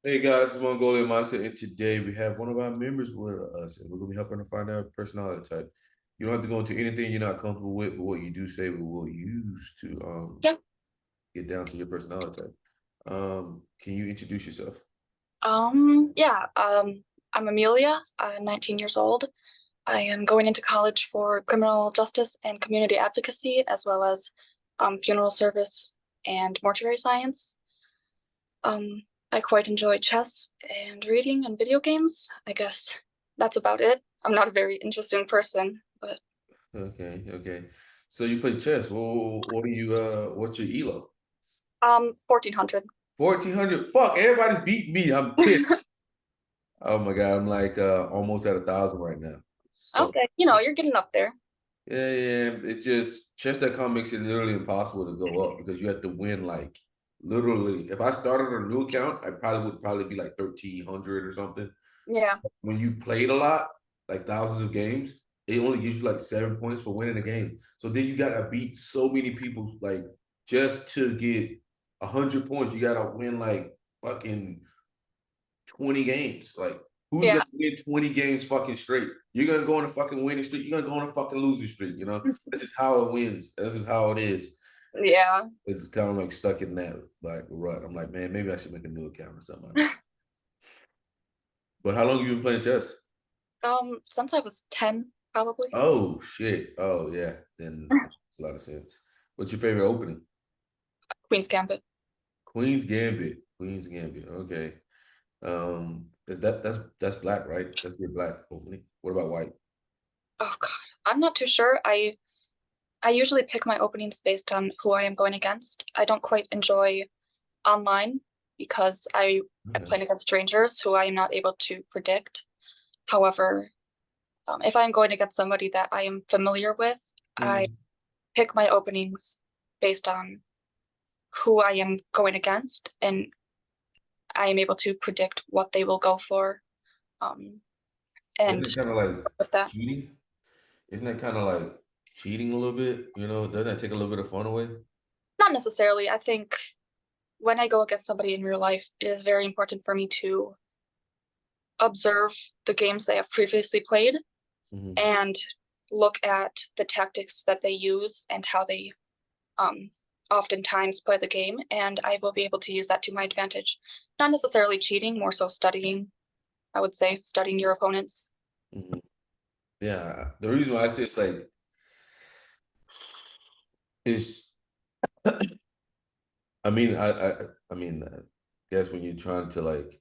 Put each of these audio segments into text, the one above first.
Hey guys, it's MongolianMindset, and today we have one of our members with us, and we're gonna be helping her find out her personality type. You don't have to go into anything you're not comfortable with, but what you do say we will use to Yeah. get down to your personality type. Can you introduce yourself? Yeah. I'm Amelia. I'm 19 years old. I am going into college for criminal justice and community advocacy, as well as funeral service and mortuary science. I quite enjoy chess and reading and video games. I guess that's about it. I'm not a very interesting person, but Okay. So you play chess. What do you what's your elo? 1400. 1400. Fuck, everybody's beating me. I'm pissed. Oh my god, I'm like almost at 1,000 right now. So Okay, you're getting up there. yeah. It's just chess.com makes it literally impossible to go up because you have to win like literally. If I started a new account, I probably be like 1,300 or something. Yeah. When you played a lot, like thousands of games, it only gives you like 7 points for winning a game. So then you gotta beat so many people like just to get 100 points. You gotta win like fucking 20 games. Like, who's Yeah. gonna win 20 games fucking straight? You're gonna go on a fucking winning streak. You're gonna go on a fucking losing streak. This is how it wins. This is how it is. Yeah. It's kind of like stuck in that like rut. I'm like, man, maybe I should make a new account or something. I don't know. But how long have you been playing chess? Since I was 10, probably. Oh shit. Oh yeah. Then that makes a lot of sense. What's your favorite opening? Queen's Gambit. Queen's Gambit. Queen's Gambit. Okay. Is that's black, right? That's your black opening. What about white? Oh God, I'm not too sure. I usually pick my openings based on who I am going against. I don't quite enjoy online because I'm Okay. playing against strangers who I am not able to predict. However, if I'm going against somebody that I am familiar with, I Mhm. pick my openings based on who I am going against, and I am able to predict what they will go for. Um, Isn't and it kind of like with that, cheating? Isn't that kind of like cheating a little bit? Doesn't that take a little bit of fun away? not necessarily. I think when I go against somebody in real life, it is very important for me to observe the games they have previously played Hmm. and look at the tactics that they use and how they um, oftentimes play the game. And I will be able to use that to my advantage. Not necessarily cheating, more so studying, I would say, studying your opponents. Hmm. Yeah. The reason why I say it's like is, I mean, I mean, guess when you're trying to like,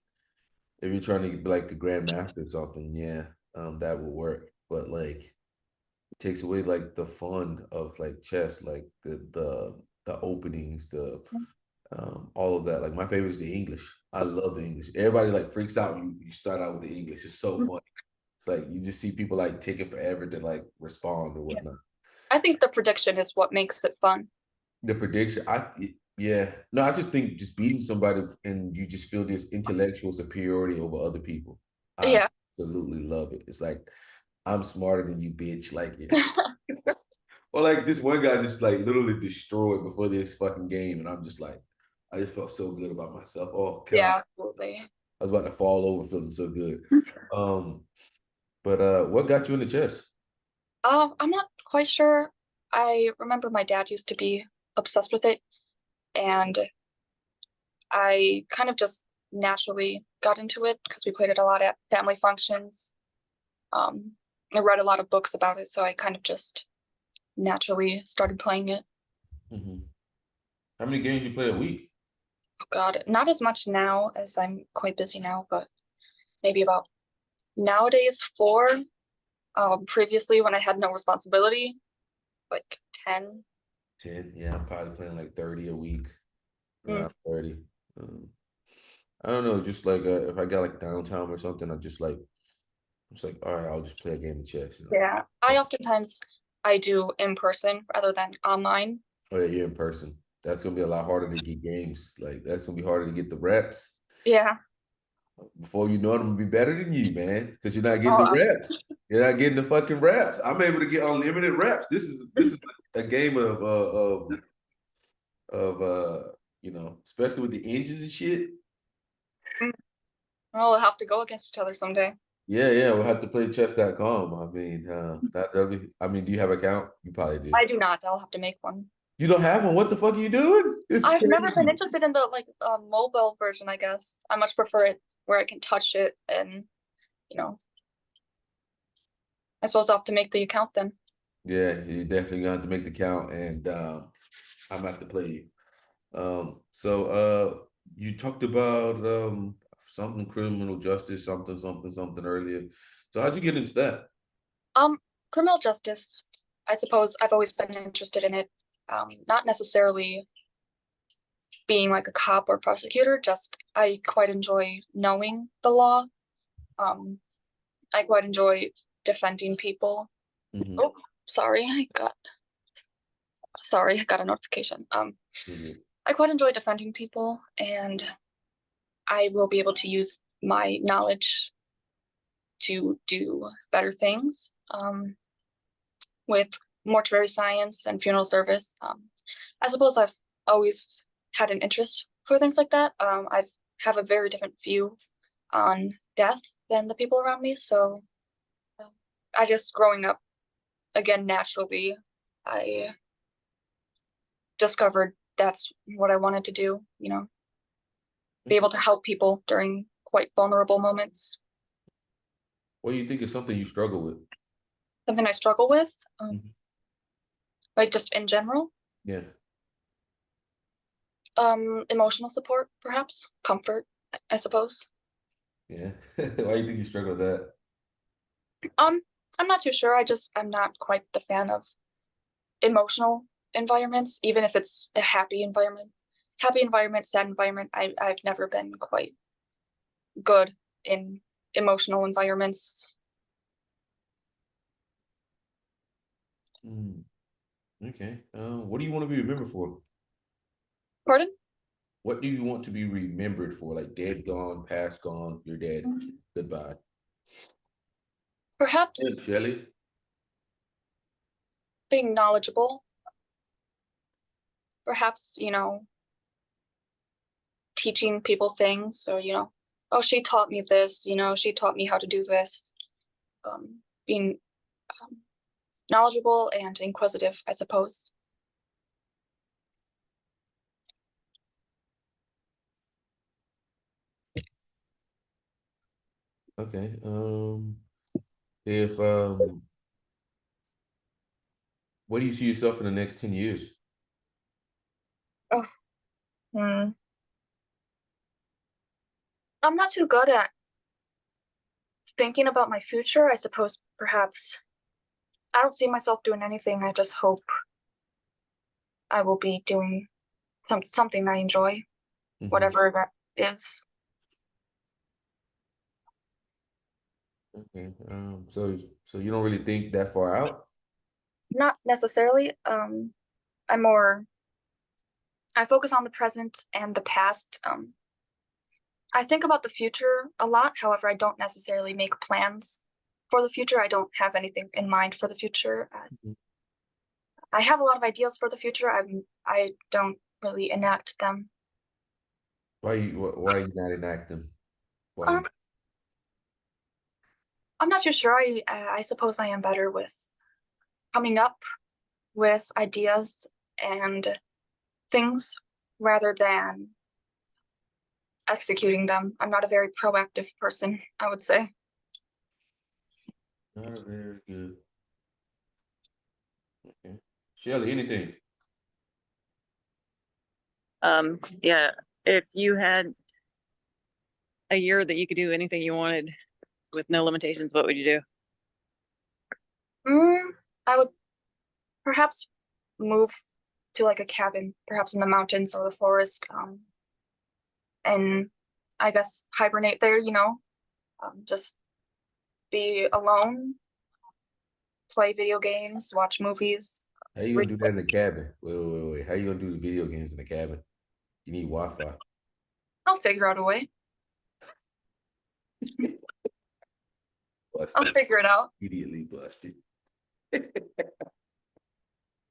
if you're trying to be like a grandmaster or something, yeah, that would work. But like, it takes away like the fun of like chess, like the openings, the all of that. Like my favorite is the English. I love the English. Everybody like freaks out when you start out with the English. It's so funny. It's like you just see people like taking forever to like respond or Yeah. whatnot. I think the prediction is what makes it fun. The prediction, yeah. No, I just think just beating somebody and you just feel this intellectual superiority over other people. I Yeah. absolutely love it. It's like I'm smarter than you, bitch. Like, yeah. Or like this one guy just like literally destroyed before this fucking game, and I'm just like, I just felt so good about myself. Oh god, Yeah, absolutely. I was about to fall over, feeling so good. Um, but what got you into chess? I'm not quite sure. I remember my dad used to be obsessed with it, and I kind of just naturally got into it because we played it a lot at family functions. I read a lot of books about it, so I kind of just naturally started playing it. Hmm. How many games you play a week? Oh God, not as much now as I'm quite busy now, but maybe about nowadays four. Previously, when I had no responsibility, like 10. 10. Yeah, I'm probably playing like 30 a week. Mm, Around 30. Um, I don't know, just like if I got like downtime or something, I just like it's like, all right, I'll just play a game of chess. yeah, I oftentimes I do in person rather than online. Oh yeah, you're in person. That's gonna be a lot harder to get games. Like that's gonna be harder to get the reps. Yeah. Before you know it, I'm gonna be better than you, man. Because you're not getting the Oh, reps. You're not getting the fucking reps. I'm able to get unlimited reps. This is a game of especially with the engines and shit. We'll have to go against each other someday. Yeah, we'll have to play chess.com. I mean, that'll be. I mean, do you have an account? You probably do. I do not. I'll have to make one. You don't have one. What the fuck are you doing? This is I've never been crazy. interested in the like mobile version, I guess. I much prefer it where I can touch it and, you know, I suppose I'll have to make the account then. Yeah, you definitely gonna have to make the count, and I'm gonna have to play you. You talked about something criminal justice, something earlier. So how'd you get into that? Um, Criminal justice, I suppose I've always been interested in it. Not necessarily being like a cop or prosecutor, just I quite enjoy knowing the law. Um, I quite enjoy defending people. Hmm. Oh, sorry, I got a notification. I quite enjoy defending people, and I will be able to use my knowledge to do better things with mortuary science and funeral service. I suppose I've always had an interest for things like that. I have a very different view on death than the people around me. So I just growing up again naturally, I discovered that's what I wanted to do, be able to help people during quite vulnerable moments. What do you think is something you struggle with? Something I struggle with, Mhm. like just in general. Yeah, Emotional support, perhaps, comfort, I suppose. yeah. Why do you think you struggle with that? Um, I'm not too sure. I'm not quite the fan of emotional environments, even if it's a happy environment. Happy environment, sad environment. I've never been quite good in emotional environments. Mm, okay. What do you want to be remembered for? Pardon? What do you want to be remembered for? Like dead, gone, past, gone, you're dead. Goodbye. Yeah, Perhaps Shelly. being knowledgeable. Perhaps, teaching people things or, oh, she taught me this, she taught me how to do this. Being um, knowledgeable and inquisitive, I suppose. Okay. If Where do you see yourself in the next 10 years? Oh, hmm. I'm not too good at thinking about my future. I suppose perhaps I don't see myself doing anything. I just hope I will be doing something I enjoy, Hmm. whatever that is. Okay. So you don't really think that far out? Not necessarily. I'm more. I focus on the present and the past. I think about the future a lot. However, I don't necessarily make plans for the future. I don't have anything in mind for the future. Mhm. I have a lot of ideas for the future. I don't really enact them. Why are you not enacting? Why? Um, I'm not too sure. I suppose I am better with coming up with ideas and things rather than executing them. I'm not a very proactive person, I would say. Not a very good. Okay. Shelly, anything? Yeah, if you had a year that you could do anything you wanted with no limitations, what would you do? Mm, I would perhaps move to like a cabin, perhaps in the mountains or the forest, and I guess hibernate there, just be alone, play video games, watch movies. How you Read. gonna do that in the cabin? Wait. How you gonna do the video games in the cabin? You need Wi-Fi. I'll figure out a way. I'll Busted. figure it out. Immediately busted.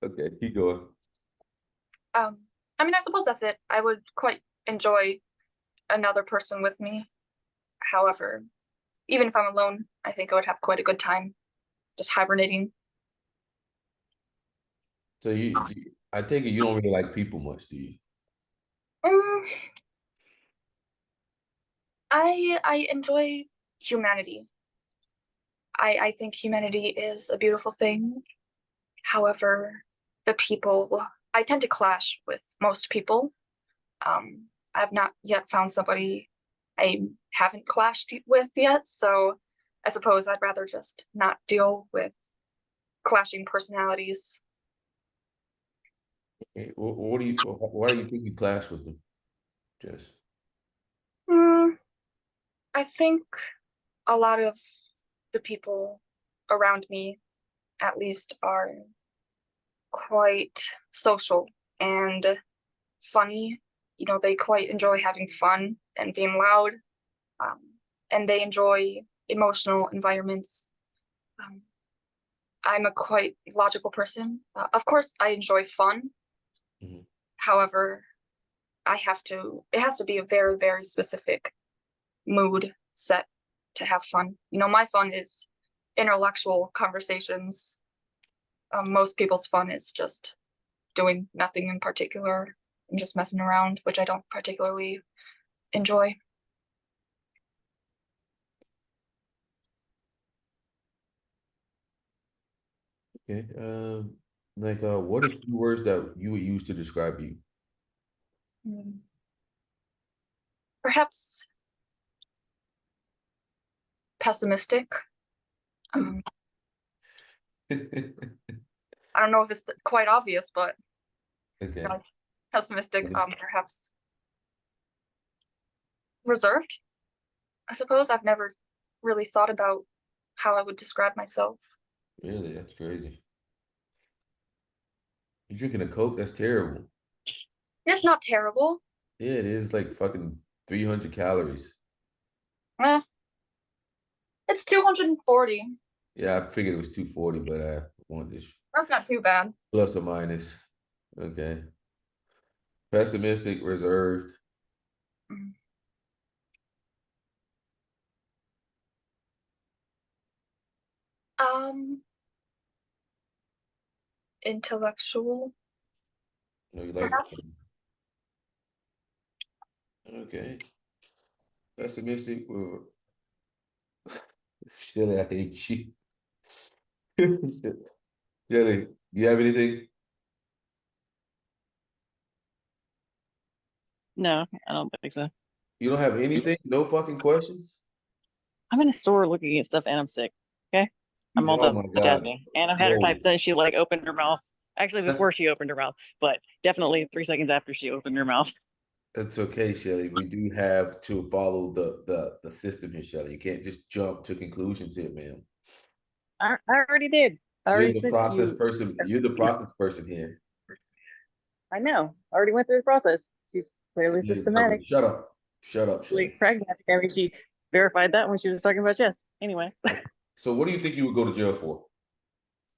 Okay, keep going. Um, I mean, I suppose that's it. I would quite enjoy another person with me. However, even if I'm alone, I think I would have quite a good time just hibernating. So I take it you don't really like people much, do you? Um, I enjoy humanity. I think humanity is a beautiful thing. However, the people, I tend to clash with most people. I've not yet found somebody I haven't clashed with yet, so I suppose I'd rather just not deal with clashing personalities. Okay, why do you think you clash with them, Jess? Hmm, I think a lot of the people around me, at least, are quite social and funny. You know, they quite enjoy having fun and being loud, um, and they enjoy emotional environments. Um, I'm a quite logical person. Of course, I enjoy fun. Mhm. However, it has to be a very, very specific mood set to have fun. You know, my fun is intellectual conversations. Most people's fun is just doing nothing in particular and just messing around, which I don't particularly enjoy. Okay. What is 2 words that you would use to describe you? Hmm. Perhaps pessimistic. Um, I don't know if it's quite obvious, but Okay. like pessimistic, perhaps reserved. I suppose I've never really thought about how I would describe myself. Really, that's crazy. You're drinking a Coke? That's terrible. It's not terrible. Yeah, it is like fucking 300 calories. Eh, it's 240. Yeah, I figured it was 240, but I want this That's not too bad. plus or minus. Okay. Pessimistic, reserved. Mm. Um, Intellectual, No, you like perhaps. okay. Pessimistic. Shelly, I hate you. Shelly, you have anything? No, I don't think so. You don't have anything? No fucking questions? I'm in a store looking at stuff and I'm sick. Okay. I'm Oh my God. multitasking. And I've had her Whoa. type since she like opened her mouth. Actually, before she opened her mouth, but definitely 3 seconds after she opened her mouth. That's okay, Shelly. We do have to follow the system here, Shelly. You can't just jump to conclusions here, man. I already did. I You're already the sent process you. person. You're the process person here. I know. I already went through the process. She's clearly Okay, systematic, shut up. Shut up, Shelly. like pragmatic. I mean, she verified that when she was talking about chess. Anyway, So what do you think you would go to jail for?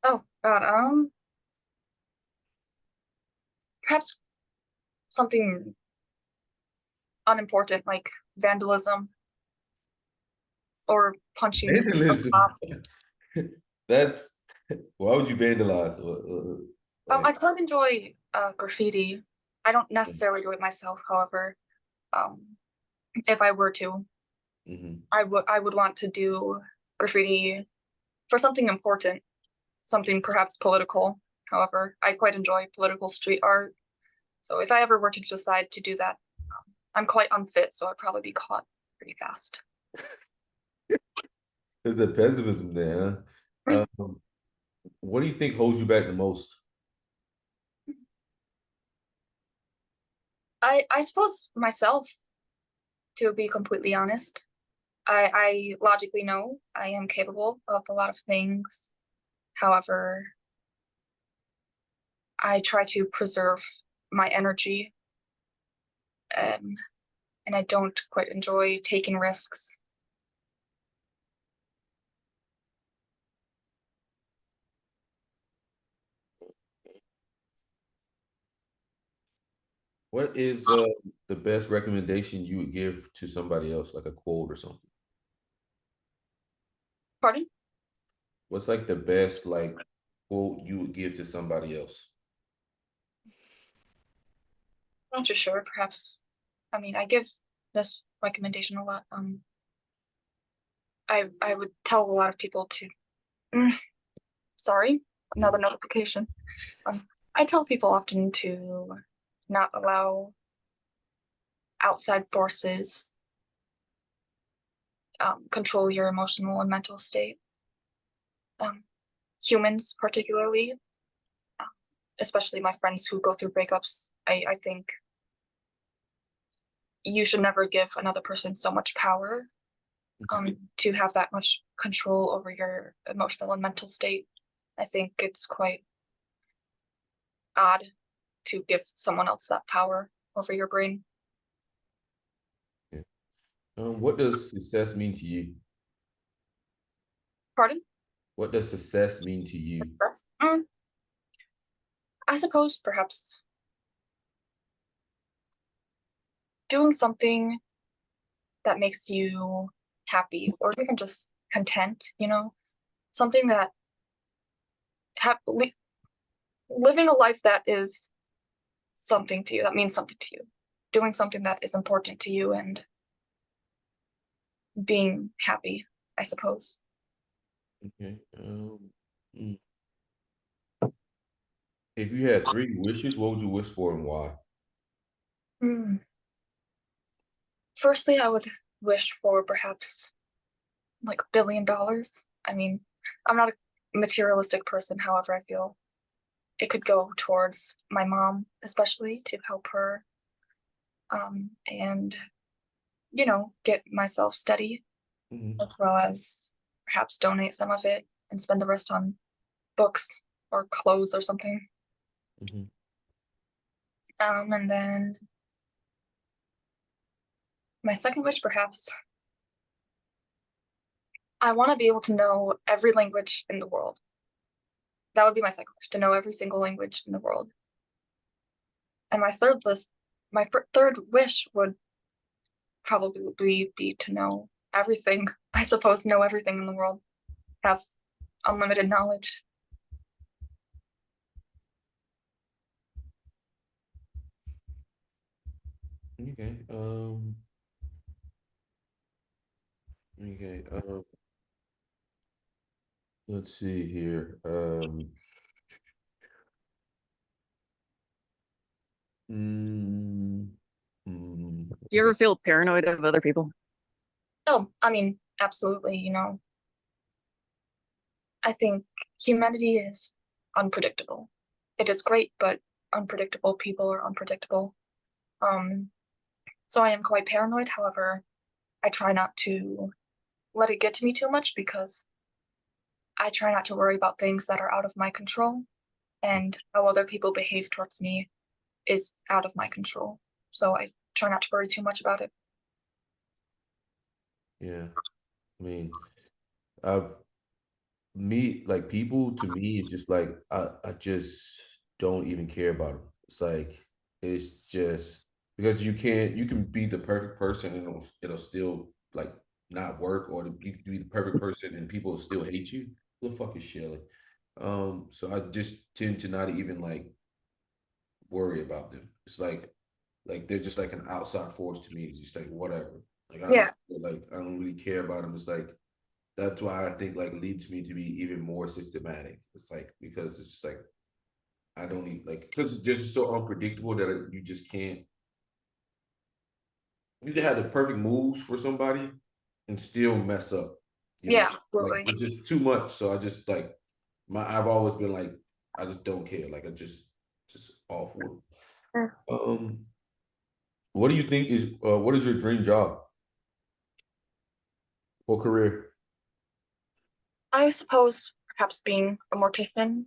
Oh God. Perhaps something unimportant like vandalism or punching a Vandalism. cop. That's why would you vandalize? I Like, quite enjoy graffiti. I don't necessarily do it myself, however, um, if I were to, mhm. I would want to do graffiti for something important, something perhaps political. However, I quite enjoy political street art. So if I ever were to decide to do that, I'm quite unfit, so I'd probably be caught pretty fast. There's that pessimism there, huh? What do you think holds you back the most? I suppose myself, to be completely honest. I logically know I am capable of a lot of things. However, I try to preserve my energy, um, and I don't quite enjoy taking risks. What is the best recommendation you would give to somebody else, like a quote or something? Pardon? What's like the best like quote you would give to somebody else? I'm not too sure. Perhaps. I mean, I give this recommendation a lot. I would tell a lot of people to. Sorry, another notification. I tell people often to not allow outside forces control your emotional and mental state. Humans, particularly, especially my friends who go through breakups, I think you should never give another person so much power to have that much control over your emotional and mental state. I think it's quite odd to give someone else that power over your brain. Yeah. What does success mean to you? Pardon? What does success mean to you? I suppose perhaps doing something that makes you happy or even just content, something that living a life that is something to you, that means something to you, doing something that is important to you and being happy, I suppose. Okay. If you had 3 wishes, what would you wish for and why? Firstly, I would wish for perhaps like $1 billion. I mean, I'm not a materialistic person, however, I feel it could go towards my mom, especially to help her and get myself steady, as well as perhaps donate some of it and spend the rest on books or clothes or something. And then my second wish, perhaps, I want to be able to know every language in the world. That would be my second wish, to know every single language in the world. And my third wish would probably be to know everything. I suppose know everything in the world, have unlimited knowledge. Okay. Okay. Let's see here. Mm, Do you ever feel paranoid of other people? Oh, I mean, absolutely. I think humanity is unpredictable. It is great, but unpredictable. People are unpredictable. So I am quite paranoid. However, I try not to let it get to me too much because I try not to worry about things that are out of my control, and how other people behave towards me is out of my control. So I try not to worry too much about it. yeah. I mean, I've like people to me, it's just like I just don't even care about them. It's like it's just because you can be the perfect person and it'll still like not work, or you can be the perfect person and people will still hate you. Who the fuck is Shelly? So I just tend to not even like worry about them. It's like they're just like an outside force to me. It's just like whatever. Like Yeah, I don't really care about them. It's like that's why I think like leads me to be even more systematic. It's like because it's just like I don't need like because it's just so unpredictable that you just can't. You can have the perfect moves for somebody and still mess up. yeah, Like absolutely. it's just too much. So I just like I've always been like I just don't care. Like I just awful. What do you think is what is your dream job or career? I suppose perhaps being a mortician,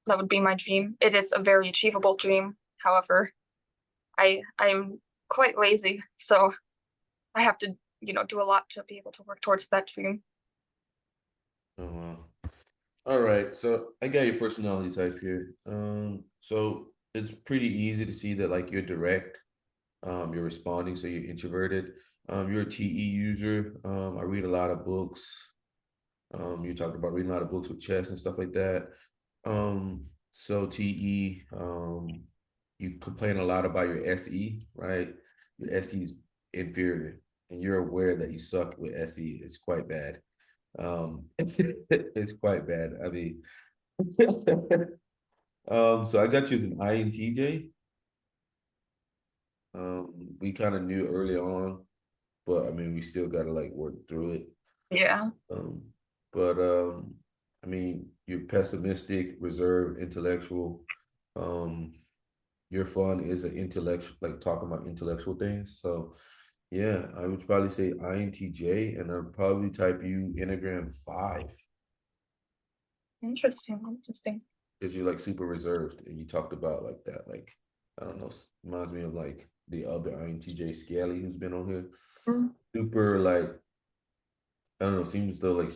that would be my dream. It is a very achievable dream. However, I'm quite lazy, so I have to, do a lot to be able to work towards that dream. Oh wow. All right, so I got your personality type here. So it's pretty easy to see that like you're direct, you're responding, so you're introverted. You're a TE user. I read a lot of books. You talked about reading a lot of books with chess and stuff like that. So TE, you complain a lot about your SE, right? Your SE is inferior, and you're aware that you suck with SE. It's quite bad. It's quite bad. I mean, so I got you as an INTJ. We kind of knew early on, but I mean, we still got to like work through it. Yeah. Um, but I mean, you're pessimistic, reserved, intellectual. Um, your fun is an intellectual, like talking about intellectual things. So, yeah, I would probably say INTJ, and I'd probably type you Enneagram 5 Interesting. Interesting. because you're like super reserved, and you talked about like that, like I don't know, reminds me of like the other INTJ Scally who's been on here. Mm. Super like I don't know, seems though like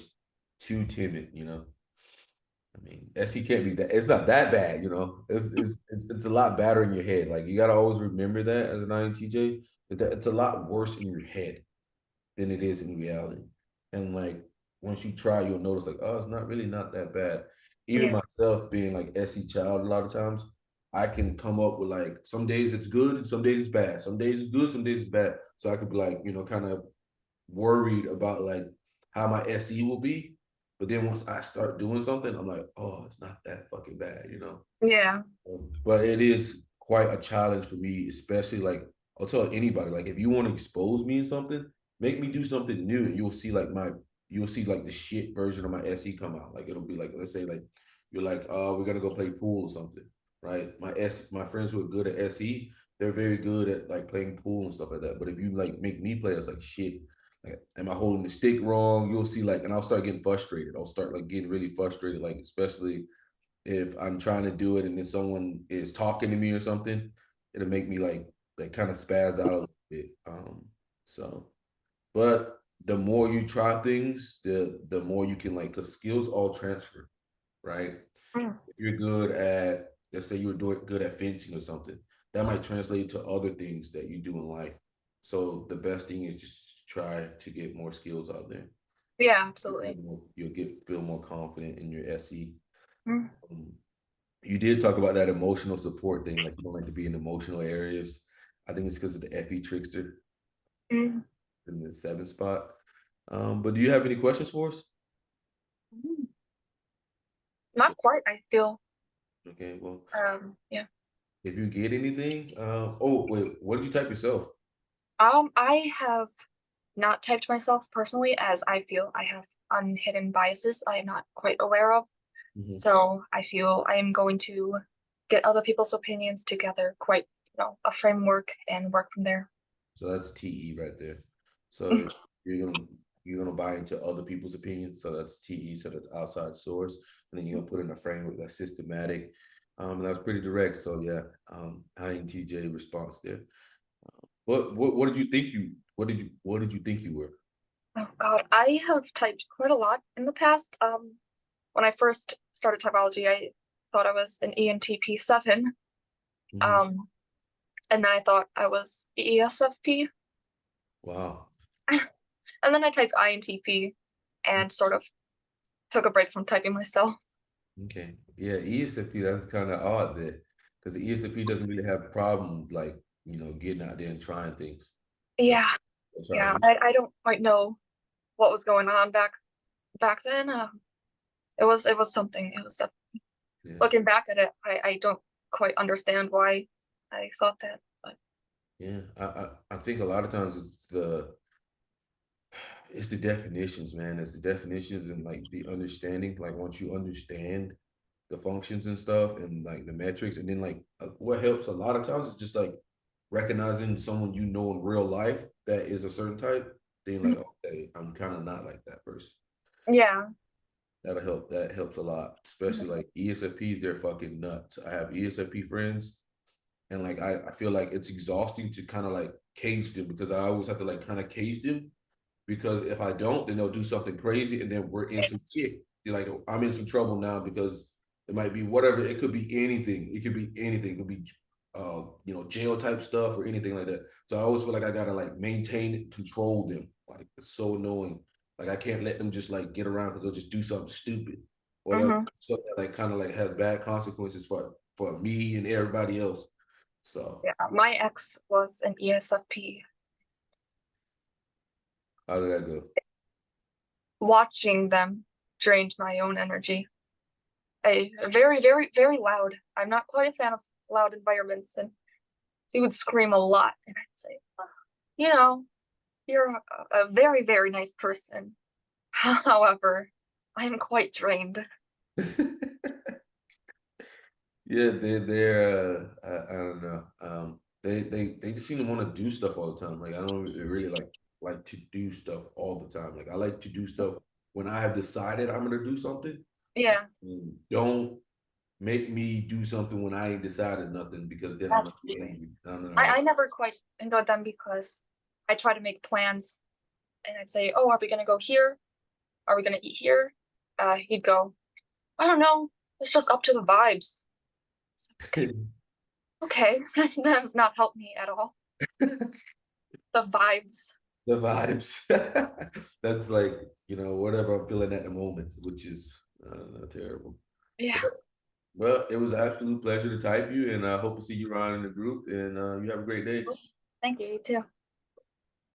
too timid, I mean, SE can't be that. It's not that bad, It's a lot better in your head. Like you gotta always remember that as an INTJ, that it's a lot worse in your head than it is in reality. And like once you try, you'll notice like, oh, it's not really not that bad. Even Yeah. myself being like SE child, a lot of times I can come up with like some days it's good and some days it's bad. Some days it's good, some days it's bad. So I could be like, kind of worried about like how my SE will be. But then once I start doing something, I'm like, oh, it's not that fucking bad. Yeah. But it is quite a challenge for me, especially like I'll tell anybody, like if you want to expose me in something, make me do something new and you'll see like the shit version of my SE come out. Like it'll be like, let's say like you're like, we're gonna go play pool or something, right? My friends who are good at SE, they're very good at like playing pool and stuff like that. But if you like make me play, it's like shit. Like, am I holding the stick wrong? You'll see like, and I'll start getting frustrated. I'll start like getting really frustrated, like especially if I'm trying to do it and then someone is talking to me or something, it'll make me like kind of spaz out a little bit. So but the more you try things, the more you can like because skills all transfer, right? Mm. If you're good at let's say you're doing good at fencing or something, that might translate to other things that you do in life. So the best thing is just try to get more skills out there. Yeah, absolutely. You'll feel more confident in your SE. Mm. Um, you did talk about that emotional support thing, like you don't like to be in emotional areas. I think it's because of the FE trickster Mm. in the 7th spot. But do you have any questions for us? Mm. Not quite, I feel. Okay, well, Yeah. if you get anything, oh wait, what did you type yourself? I have not typed myself personally as I feel I have unhidden biases I am not quite aware of. Mhm. So I feel I am going to get other people's opinions together, quite, a framework and work from there. So that's TE right there. So you're gonna you're gonna buy into other people's opinions. So that's TE. So that's outside source, and then you're gonna put in a framework that's systematic. And that's pretty direct. So yeah, INTJ response there. What did you think you what did you think you were? Oh God, I have typed quite a lot in the past. When I first started typology, I thought I was an ENTP 7. Mhm. Um, and then I thought I was ESFP. Wow. And then I typed INTP and sort of took a break from typing myself. Okay. Yeah, ESFP, that's kind of odd there. Because the ESFP doesn't really have a problem like, getting out there and trying things. So Yeah, that's yeah. right. I don't quite know what was going on back then. It was something. It was Yeah. looking back at it, I don't quite understand why I thought that. But Yeah. I think a lot of times it's the definitions, man. It's the definitions and like the understanding. Like once you understand the functions and stuff and like the metrics, and then like what helps a lot of times is just like recognizing someone in real life that is a certain type, then like, okay, I'm kind of not like that person. yeah. That'll help. That helps a lot, especially like ESFPs. They're fucking nuts. I have ESFP friends, and like I feel like it's exhausting to kind of like cage them because I always have to like kind of cage them because if I don't, then they'll do something crazy, and then we're in some shit. You're like, I'm in some trouble now because it might be whatever. It could be anything. It could be anything. It could be, jail type stuff or anything like that. So I always feel like I gotta like maintain, control them. Like it's so annoying. Like I can't let them just like get around because they'll just do something stupid, or they'll Mm-hmm. do something that like kind of like has bad consequences for me and everybody else. So Yeah, my ex was an ESFP. how did that go? Watching them drained my own energy. Very, very, very loud. I'm not quite a fan of loud environments, and he would scream a lot, and I'd say, you know, you're a very, very nice person. However, I am quite drained. Yeah, they're I don't know. They just seem to want to do stuff all the time. Like I don't really like to do stuff all the time. Like I like to do stuff when I have decided I'm gonna do something. Yeah, Don't make me do something when I ain't decided nothing because then I'm gonna be angry. I don't know. I never quite enjoyed them because I try to make plans, and I'd say, "Oh, are we gonna go here? Are we gonna eat here?" He'd go, "I don't know. It's just up to the vibes." Okay, that does not help me at all. The vibes. The vibes. That's like, whatever I'm feeling at the moment, which is terrible. Yeah. Well, it was an absolute pleasure to type you, and I hope to see you around in the group. And you have a great day. Thank you. You too.